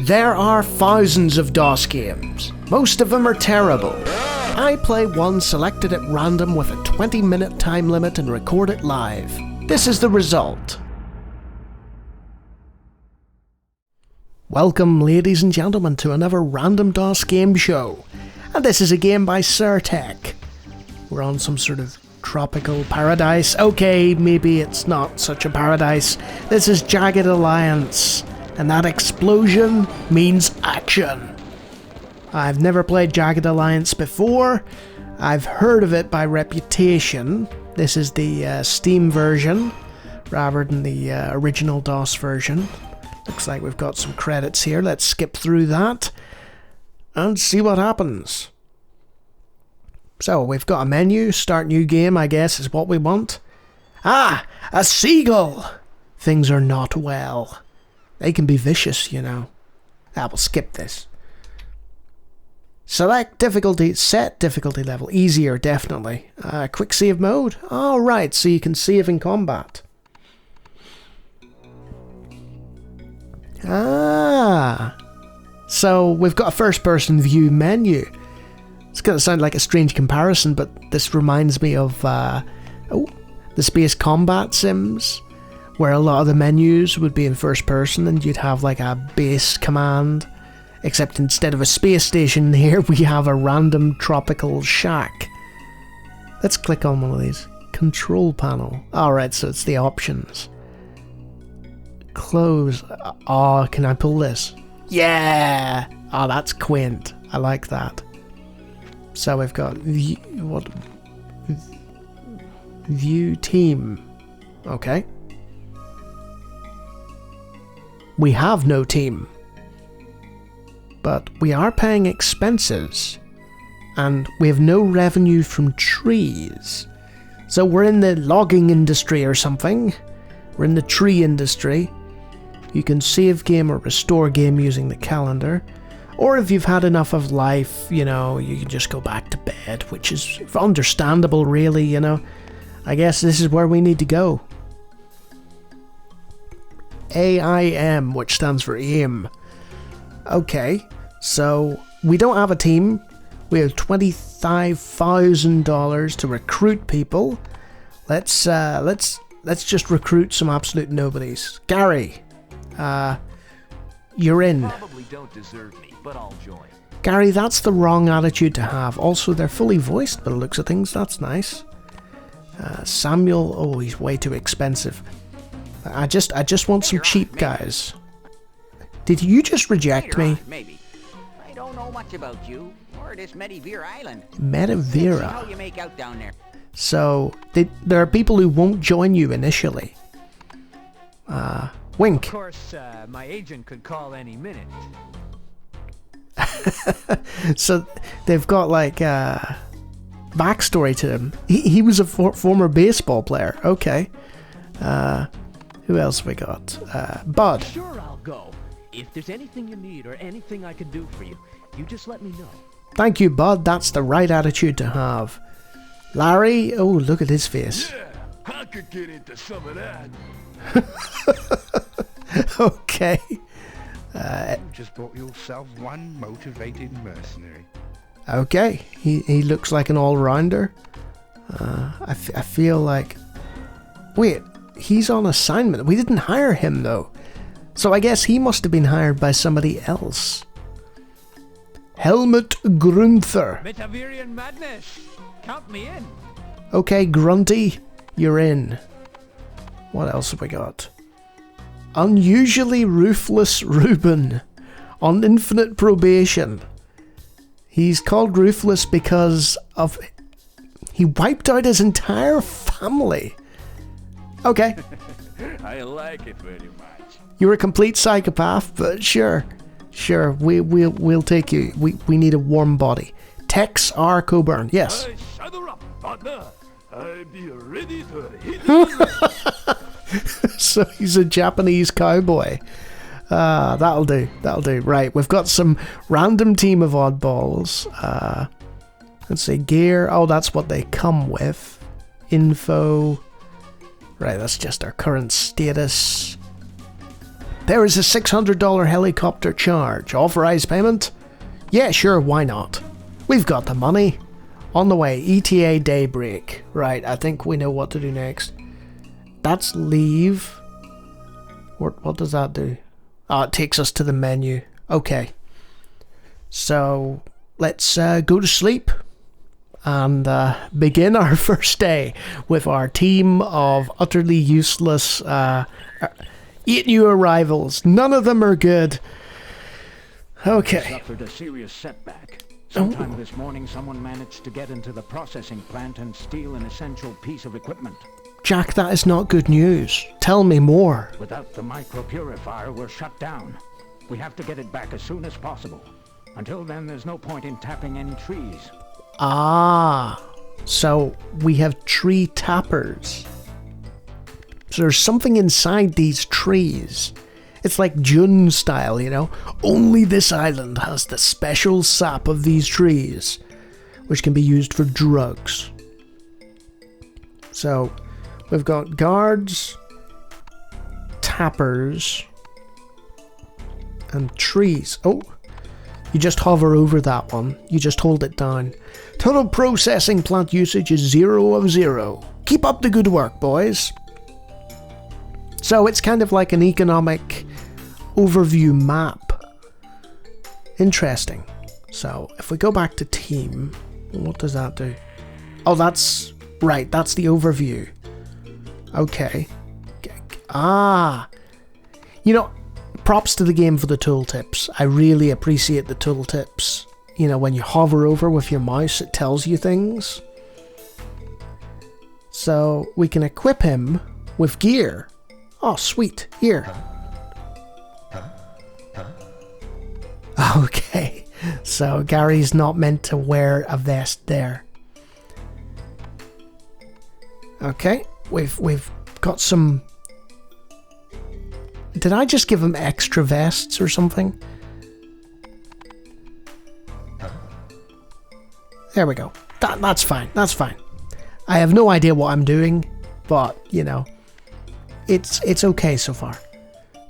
There are thousands of DOS games. Most of them are terrible. I play one selected at random with a 20-minute time limit and record it live. This is the result. Welcome, ladies and gentlemen, to another random DOS game show. And this is a game by Surtech. We're on some sort of tropical paradise. Okay, maybe it's not such a paradise. This is Jagged Alliance. And that explosion means action. I've never played Jagged Alliance before. I've heard of it by reputation. This is the Steam version, rather than the original DOS version. Looks like we've got some credits here. Let's skip through that and see what happens. So, we've got a menu. Start new game, I guess, is what we want. Ah! A seagull! Things are not well. They can be vicious, you know. We'll skip this. Select difficulty, set difficulty level. Easier, definitely. Quick save mode. Alright, so you can save in combat. So we've got a first person view menu. It's going to sound like a strange comparison, but this reminds me of the space combat sims, where a lot of the menus would be in first person and you'd have like a base command, except instead of a space station here we have a random tropical shack. Let's click on one of these. Control panel. Alright, so it's the options. Close. Oh, can I pull this? Yeah! Oh, that's quaint. I like that. So we've got view team. Okay. We have no team. But we are paying expenses. And we have no revenue from trees. So we're in the logging industry or something. We're in the tree industry. You can save game or restore game using the calendar. Or if you've had enough of life, you know, you can just go back to bed, which is understandable, really, you know. I guess this is where we need to go. AIM, which stands for AIM. Okay, so we don't have a team. We have $25,000 to recruit people. Let's just recruit some absolute nobodies. Gary, you're in. Probably don't deserve me, but I'll join. Gary, that's the wrong attitude to have. Also, they're fully voiced by the looks of things. That's nice. Samuel, oh, he's way too expensive. I just want some cheap guys. Did you just reject me? Maybe. I don't know much about you or this Medivir Island. Medivira. How you make out down there? So there are people who won't join you initially. Wink. Of course, my agent could call any minute. So they've got like backstory to him. He was a former baseball player. Okay. Who else have we got? Bud. Sure, I'll go. If there's anything you need or anything I can do for you, you just let me know. Thank you, Bud. That's the right attitude to have. Larry, oh, look at his face. Yeah, I could get into some of that. Okay. You just bought yourself one motivated mercenary. Okay, he looks like an all-rounder. I feel like... Wait, he's on assignment. We didn't hire him, though. So I guess he must have been hired by somebody else. Helmut Grunther. Metavirian madness! Count me in! Okay, Grunty, you're in. What else have we got? Unusually Ruthless Ruben on infinite probation. He's called Ruthless because of... He wiped out his entire family. Okay. I like it very much. You're a complete psychopath, but sure. Sure, we'll take you. We need a warm body. Tex R. Coburn, yes. Shut her up, partner. I'll be ready to hit you. So he's a Japanese cowboy. That'll do. Right, we've got some random team of oddballs. Let's see, gear. Oh, that's what they come with. Info. Right, that's just our current status. There is a $600 helicopter charge. Authorized payment? Yeah, sure, why not? We've got the money. On the way, ETA daybreak. Right, I think we know what to do next. That's leave. What does that do? Oh, it takes us to the menu. Okay. So, let's go to sleep and begin our first day with our team of utterly useless 8 new arrivals. None of them are good. Okay. Suffered a serious setback. Sometime this morning, someone managed to get into the processing plant and steal an essential piece of equipment. Jack, that is not good news. Tell me more. Without the micro-purifier, we're shut down. We have to get it back as soon as possible. Until then, there's no point in tapping any trees. Ah, so we have tree tappers. So there's something inside these trees. It's like June style, you know? Only this island has the special sap of these trees, which can be used for drugs. So, we've got guards, tappers, and trees. Oh, you just hover over that one. You just hold it down. Total processing plant usage is 0 of 0. Keep up the good work, boys. So it's kind of like an economic overview map. Interesting. So if we go back to team, what does that do? Oh, that's right. That's the overview. Okay. Ah. You know, props to the game for the tooltips. I really appreciate the tooltips. You know, when you hover over with your mouse, it tells you things. So we can equip him with gear. Oh, sweet. Here. Okay. So Gary's not meant to wear a vest there. Okay. We've got some... Did I just give him extra vests or something? There we go. That's fine. That's fine. I have no idea what I'm doing, but, you know, it's okay so far.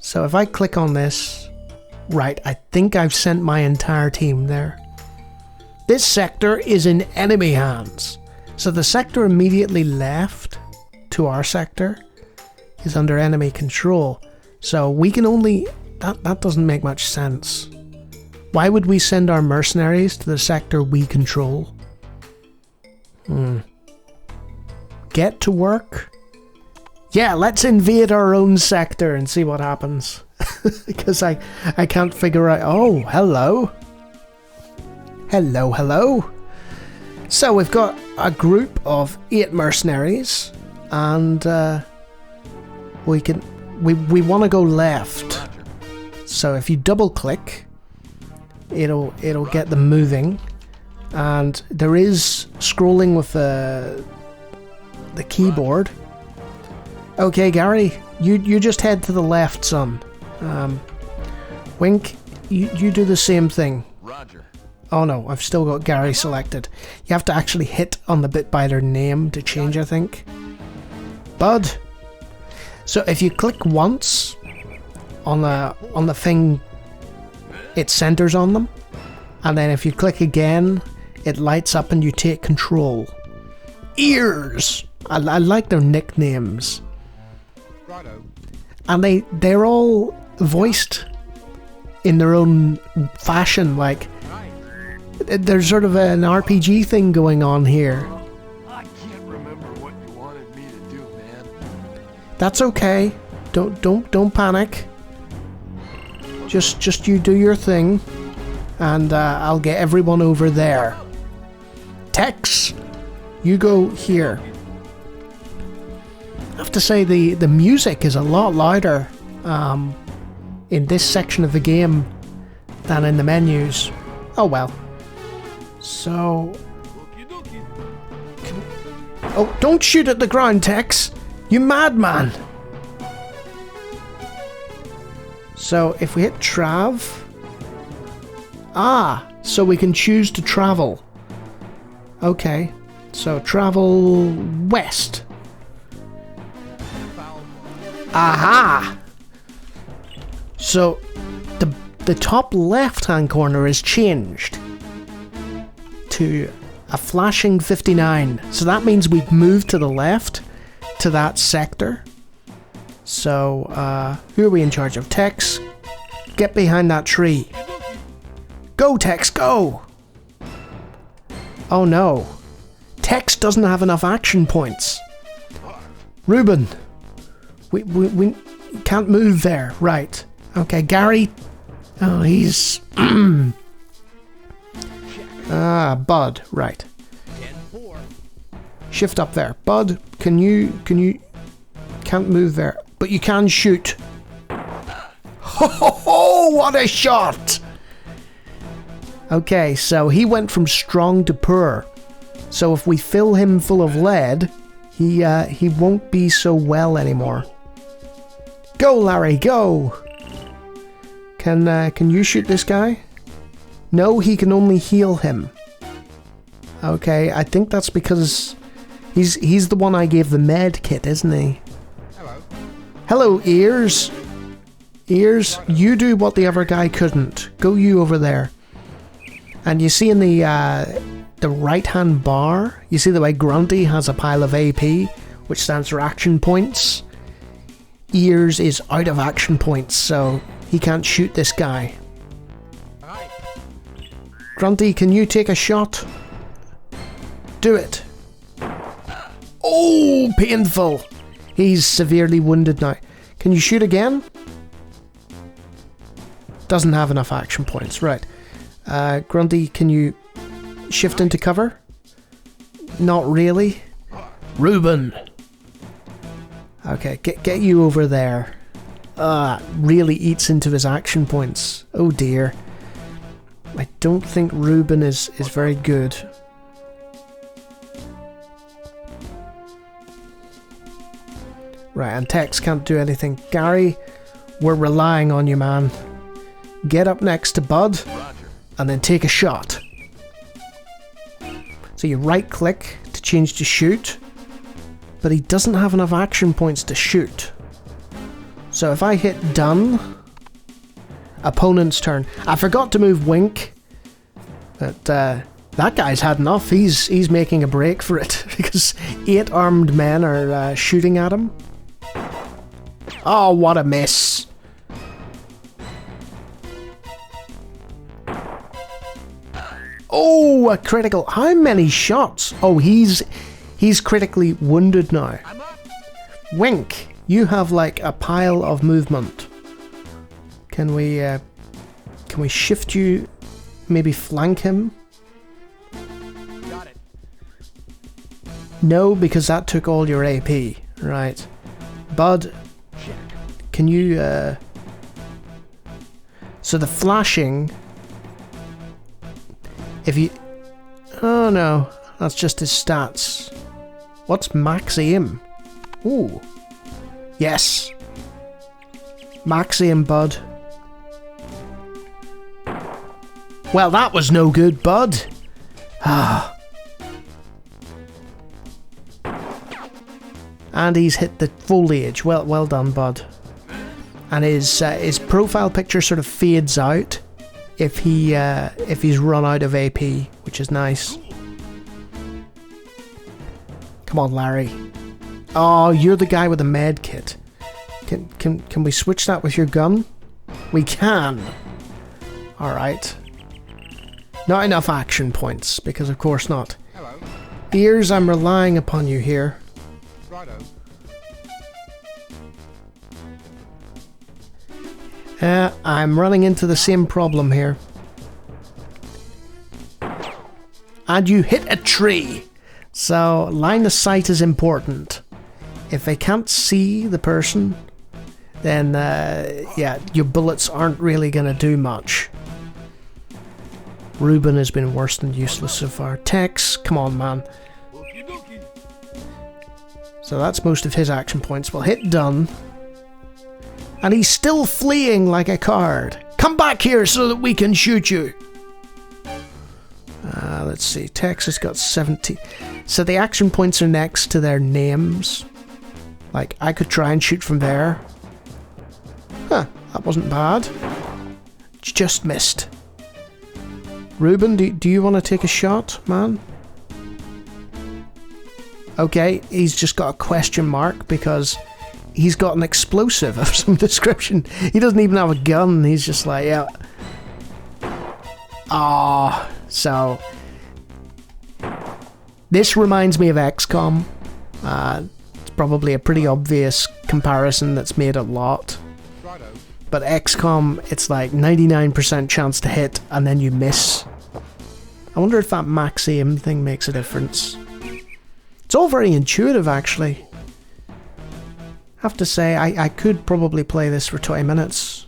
So if I click on this, right, I think I've sent my entire team there. This sector is in enemy hands. So the sector immediately left to our sector is under enemy control. So we can only... That doesn't make much sense. Why would we send our mercenaries to the sector we control? Get to work? Yeah, let's invade our own sector and see what happens. Because I can't figure out... Oh, hello. Hello, hello. So we've got a group of 8 mercenaries. And we want to go left. So if you double click, it'll get them moving. And there is scrolling with the keyboard. Okay, Gary, you just head to the left, son. Wink, you do the same thing. Roger. Oh no, I've still got Gary selected. You have to actually hit on the bit by their name to change, I think. Bud. So if you click once on the thing, it centers on them, and then if you click again, it lights up and you take control. Ears! I like their nicknames. Righto. And they're all voiced in their own fashion, like there's sort of an RPG thing going on here. I can't remember what you wanted me to do, man. That's okay. Don't panic. Just you do your thing, and I'll get everyone over there. Tex, you go here. I have to say the music is a lot louder in this section of the game than in the menus. Oh well. So... Oh, don't shoot at the ground, Tex! You madman! So if we hit Trav... Ah! So we can choose to travel. Okay. So travel west. Aha! So, the top left-hand corner is changed to a flashing 59. So that means we've moved to the left to that sector. So, who are we in charge of? Tex, get behind that tree. Go, Tex, go! Oh no. Tex doesn't have enough action points. Ruben, we can't move there. Right. Okay, Gary. Oh, he's... Bud. Right. Shift up there. Bud, can you... Can't move there. But you can shoot. Ho ho ho! What a shot! Okay, so he went from strong to poor. So if we fill him full of lead, he won't be so well anymore. Go, Larry, go! Can you shoot this guy? No, he can only heal him. Okay, I think that's because he's the one I gave the med kit, isn't he? Hello. Hello, Ears. Ears, you do what the other guy couldn't. Go you over there. And you see in the right-hand bar, you see the way Grunty has a pile of AP, which stands for action points. Ears is out of action points, so he can't shoot this guy. Grunty, can you take a shot? Do it. Oh, painful. He's severely wounded now. Can you shoot again? Doesn't have enough action points, right. Grunty, can you shift into cover? Not really. Ruben! Okay, get you over there. Really eats into his action points. Oh dear. I don't think Ruben is very good. Right, and Tex can't do anything. Gary, we're relying on you, man. Get up next to Bud, and then take a shot. So you right click to change to shoot, but he doesn't have enough action points to shoot. So if I hit done, opponent's turn. I forgot to move Wink, but that guy's had enough. He's making a break for it because 8 armed men are shooting at him. Oh, what a miss. Oh, a critical. How many shots? Oh, he's critically wounded now. Wink, you have like a pile of movement. Can we shift you? Maybe flank him? Got it. No, because that took all your AP. Right. Bud, can you so the flashing, if you... Oh no, that's just his stats. What's max aim? Ooh. Yes. Max aim, Bud. Well, that was no good, Bud. Ah. And he's hit the foliage. Well done, Bud. And his profile picture sort of fades out if he's run out of AP, which is nice. Come on, Larry. Oh, you're the guy with the med kit. Can we switch that with your gun? We can. All right. Not enough action points, because of course not. Hello. Ears, I'm relying upon you here. Righto. I'm running into the same problem here. And you hit a tree! So, line of sight is important. If they can't see the person, then, yeah, your bullets aren't really gonna do much. Ruben has been worse than useless so far. Tex, come on, man. So that's most of his action points. We'll hit done. And he's still fleeing like a coward. Come back here so that we can shoot you. Let's see. Tex has got 70. So the action points are next to their names. Like, I could try and shoot from there. Huh. That wasn't bad. Just missed. Ruben, do you want to take a shot, man? Okay, he's just got a question mark because he's got an explosive of some description. He doesn't even have a gun. He's just like, yeah. Ah, so this reminds me of XCOM. It's probably a pretty obvious comparison that's made a lot. But XCOM, it's like 99% chance to hit and then you miss. I wonder if that max aim thing makes a difference. It's all very intuitive, actually. I have to say, I could probably play this for 20 minutes.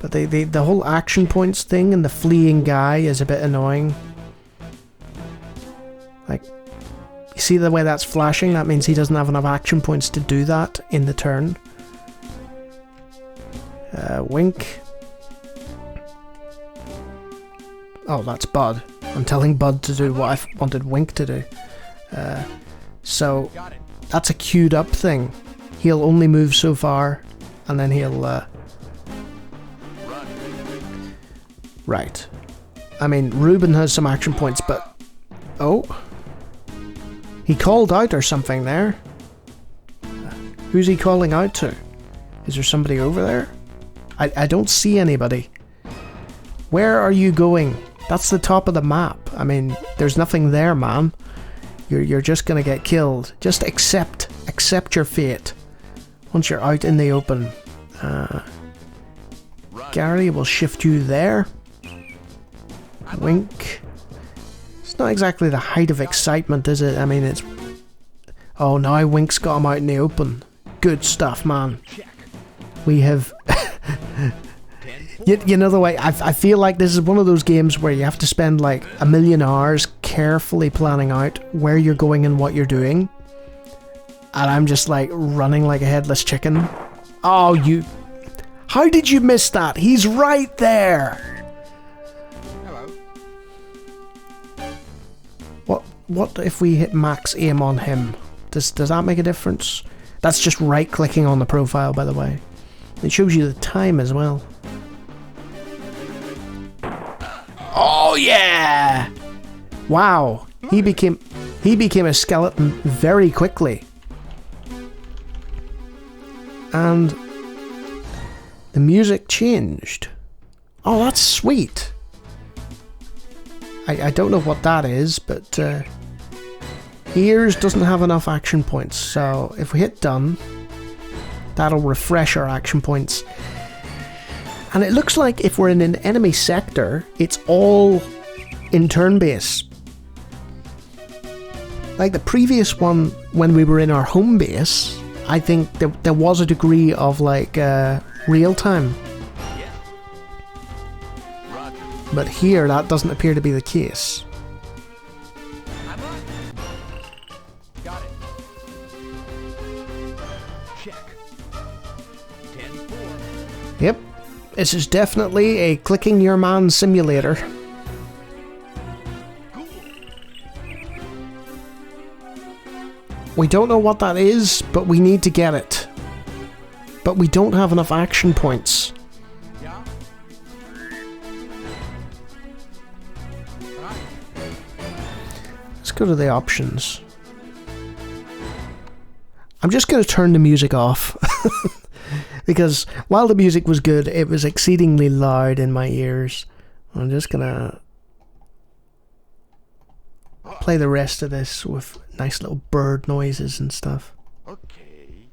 But the whole action points thing and the fleeing guy is a bit annoying. Like, you see the way that's flashing? That means he doesn't have enough action points to do that in the turn. Wink. Oh, that's Bud. I'm telling Bud to do what I wanted Wink to do. So, that's a queued up thing. He'll only move so far, and then he'll... Right. I mean, Ruben has some action points, but... Oh. He called out or something there. Who's he calling out to? Is there somebody over there? I don't see anybody. Where are you going? That's the top of the map. I mean, there's nothing there, man. You're just gonna get killed. Just accept your fate. Once you're out in the open. Gary will shift you there. Wink. It's not exactly the height of excitement, is it? I mean, it's... Oh, now Wink's got him out in the open. Good stuff, man. We have... You know the way, I feel like this is one of those games where you have to spend like 1,000,000 hours carefully planning out where you're going and what you're doing. And I'm just like running like a headless chicken. Oh, you... How did you miss that? He's right there! Hello. What if we hit max aim on him? Does that make a difference? That's just right clicking on the profile, by the way. It shows you the time as well. Oh yeah! Wow, he became a skeleton very quickly. And the music changed. Oh, that's sweet. I don't know what that is, but Ears doesn't have enough action points, so if we hit done, that'll refresh our action points. And it looks like if we're in an enemy sector, it's all in turn base. Like the previous one, when we were in our home base, I think there was a degree of like real time. But here, that doesn't appear to be the case. Got it. Check. 10-4. Yep. This is definitely a clicking your man simulator. We don't know what that is, but we need to get it. But we don't have enough action points. Yeah. Let's go to the options. I'm just going to turn the music off. Because while the music was good, it was exceedingly loud in my ears. I'm just going to play the rest of this with nice little bird noises and stuff. Okay.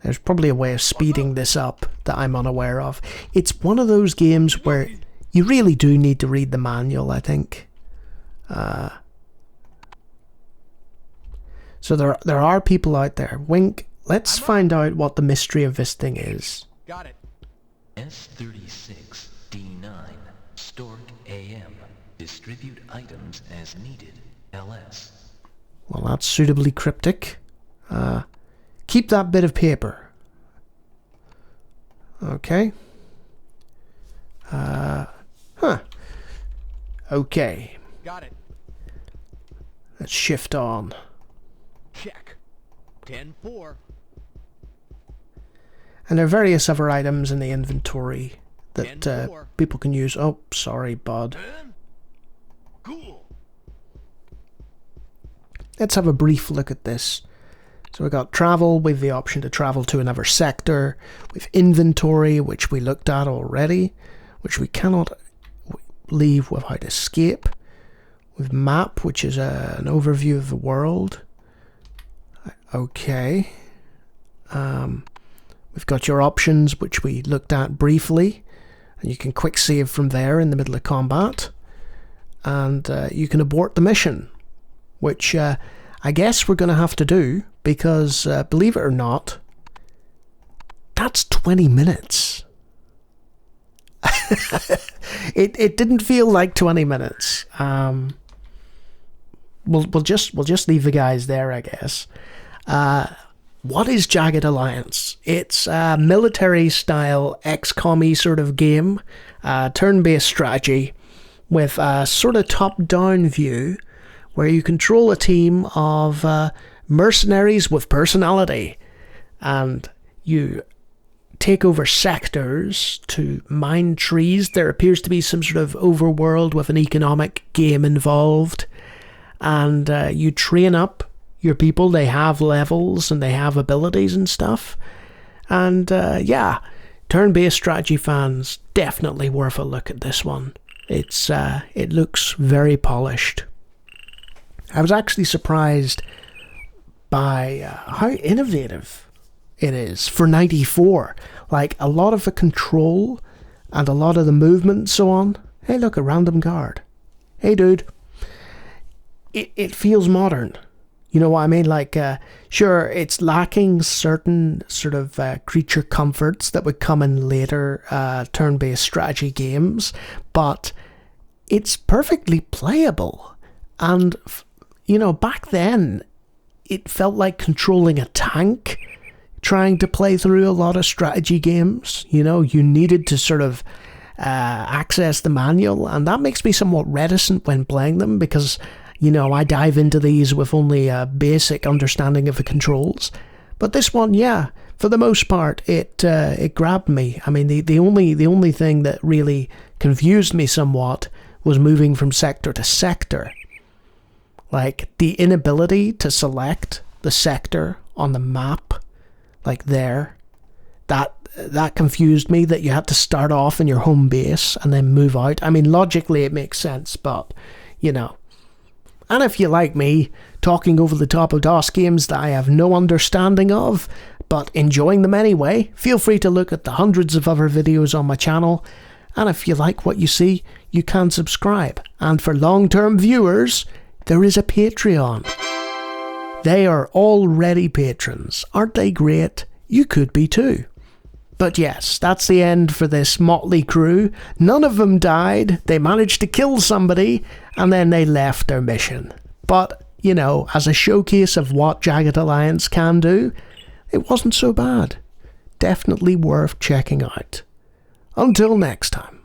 There's probably a way of speeding this up that I'm unaware of. It's one of those games where you really do need to read the manual, I think. So there are people out there. Wink, let's find out what the mystery of this thing is. Got it. S36D9 Stork AM. Distribute items as needed. LS. Well, that's suitably cryptic. Keep that bit of paper. Okay. Okay. Got it. Let's shift on. Check. 10-4. And there are various other items in the inventory that people can use. Oh, sorry, bud. Cool. Let's have a brief look at this. So we've got travel, we've the option to travel to another sector. We've inventory, which we looked at already, which we cannot leave without escape. We've map, which is an overview of the world. Okay. We've got your options, which we looked at briefly. And you can quick save from there in the middle of combat. And you can abort the mission, which I guess we're going to have to do, because believe it or not, that's 20 minutes. It didn't feel like 20 minutes. We'll just leave the guys there, I guess. What is Jagged Alliance? It's a military-style XCOM-y sort of game, turn-based strategy with a sort of top-down view where you control a team of mercenaries with personality, and you take over sectors to mine trees. There appears to be some sort of overworld with an economic game involved, and you train up your people. They have levels and they have abilities and stuff, and yeah, turn-based strategy fans, definitely worth a look at this one. It looks very polished. I was actually surprised by how innovative it is for 94. Like, a lot of the control and a lot of the movement and so on. Hey, look, a random guard. Hey, dude. It feels modern. You know what I mean? Like, sure, it's lacking certain sort of creature comforts that would come in later turn-based strategy games, but it's perfectly playable. And, you know, back then, it felt like controlling a tank, trying to play through a lot of strategy games. You know, you needed to sort of access the manual, and that makes me somewhat reticent when playing them, because, you know, I dive into these with only a basic understanding of the controls. But this one, yeah, for the most part, it grabbed me. I mean, the only thing that really confused me somewhat was moving from sector to sector. Like, the inability to select the sector on the map, like there, that confused me, that you had to start off in your home base and then move out. I mean, logically it makes sense, but, you know. And if you like me, talking over the top of DOS games that I have no understanding of, but enjoying them anyway, feel free to look at the hundreds of other videos on my channel. And if you like what you see, you can subscribe. And for long-term viewers, there is a Patreon. They are already patrons. Aren't they great? You could be too. But yes, that's the end for this motley crew. None of them died. They managed to kill somebody, and then they left their mission. But, you know, as a showcase of what Jagged Alliance can do, it wasn't so bad. Definitely worth checking out. Until next time.